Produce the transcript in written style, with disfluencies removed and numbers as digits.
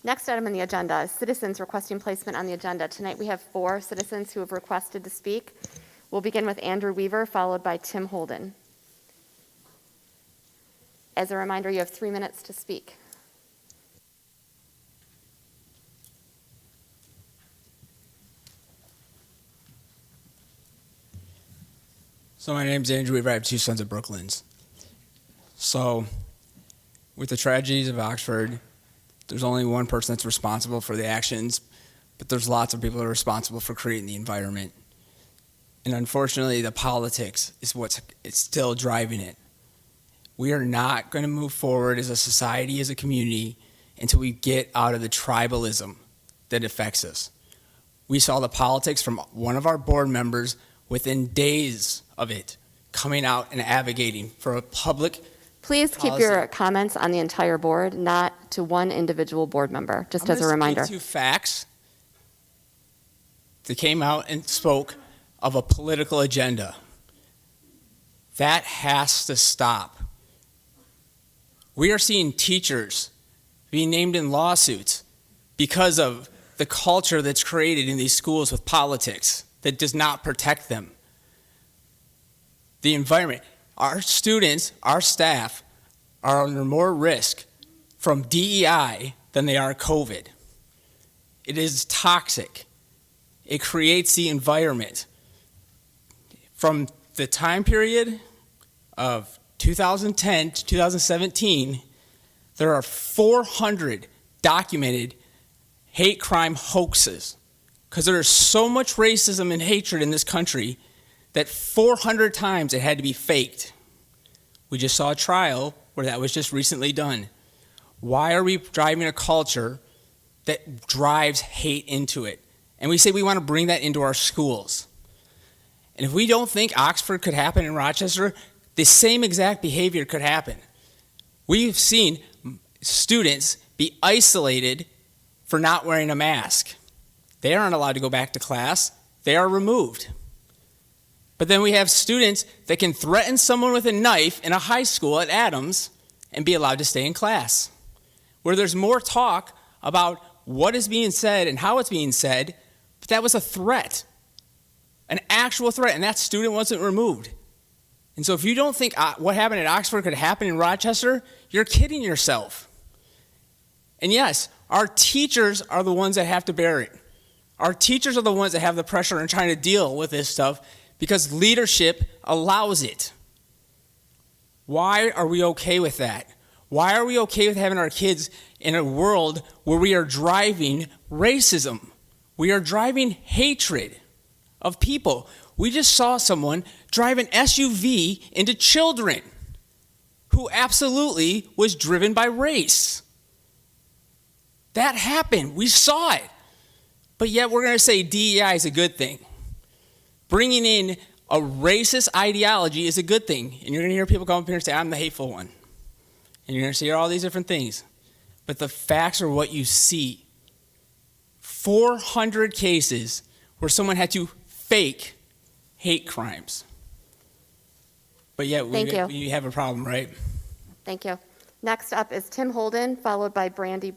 Next item on the agenda is citizens requesting placement on the agenda. Tonight we have 4 citizens who have requested to speak. We'll begin with Andrew Weaver, followed by Tim Holden. As a reminder, you have 3 minutes to speak. So my name's Andrew Weaver. I have 2 sons at Brooklands. So with the tragedies of Oxford, there's only one person that's responsible for the actions, but there's lots of people that are responsible for creating the environment. And unfortunately, the politics is it's still driving it. We are not going to move forward as a society, as a community, until we get out of the tribalism that affects us. We saw the politics from one of our board members within days of it coming out and advocating for a public Please keep your comments on the entire board, not to one individual board member, just as a reminder. I'm going to speak to facts that came out and spoke of a political agenda. That has to stop. We are seeing teachers being named in lawsuits because of the culture that's created in these schools with politics that does not protect them. The environment. Our students, our staff, are under more risk from DEI than they are COVID. It is toxic. It creates the environment. From the time period of 2010 to 2017, there are 400 documented hate crime hoaxes, because there is so much racism and hatred in this country that 400 times it had to be faked. We just saw a trial where that was just recently done. Why are we driving a culture that drives hate into it? And we say we want to bring that into our schools. And if we don't think Oxford could happen in Rochester, the same exact behavior could happen. We've seen students be isolated for not wearing a mask. They aren't allowed to go back to class. They are removed. But then we have students that can threaten someone with a knife in a high school at Adams and be allowed to stay in class, where there's more talk about what is being said and how it's being said, but that was a threat, an actual threat, and that student wasn't removed. And so if you don't think what happened at Oxford could happen in Rochester, you're kidding yourself. And yes, our teachers are the ones that have to bear it. Our teachers are the ones that have the pressure in trying to deal with this stuff, because leadership allows it. Why are we okay with that? Why are we okay with having our kids in a world where we are driving racism? We are driving hatred of people. We just saw someone drive an SUV into children who absolutely was driven by race. That happened. We saw it. But yet we're going to say DEI is a good thing. Bringing in a racist ideology is a good thing. And you're going to hear people come up here and say, I'm the hateful one. And you're going to see all these different things. But the facts are what you see. 400 cases where someone had to fake hate crimes. But yet we have a problem, right? Thank you. Next up is Tim Holden, followed by Brandy.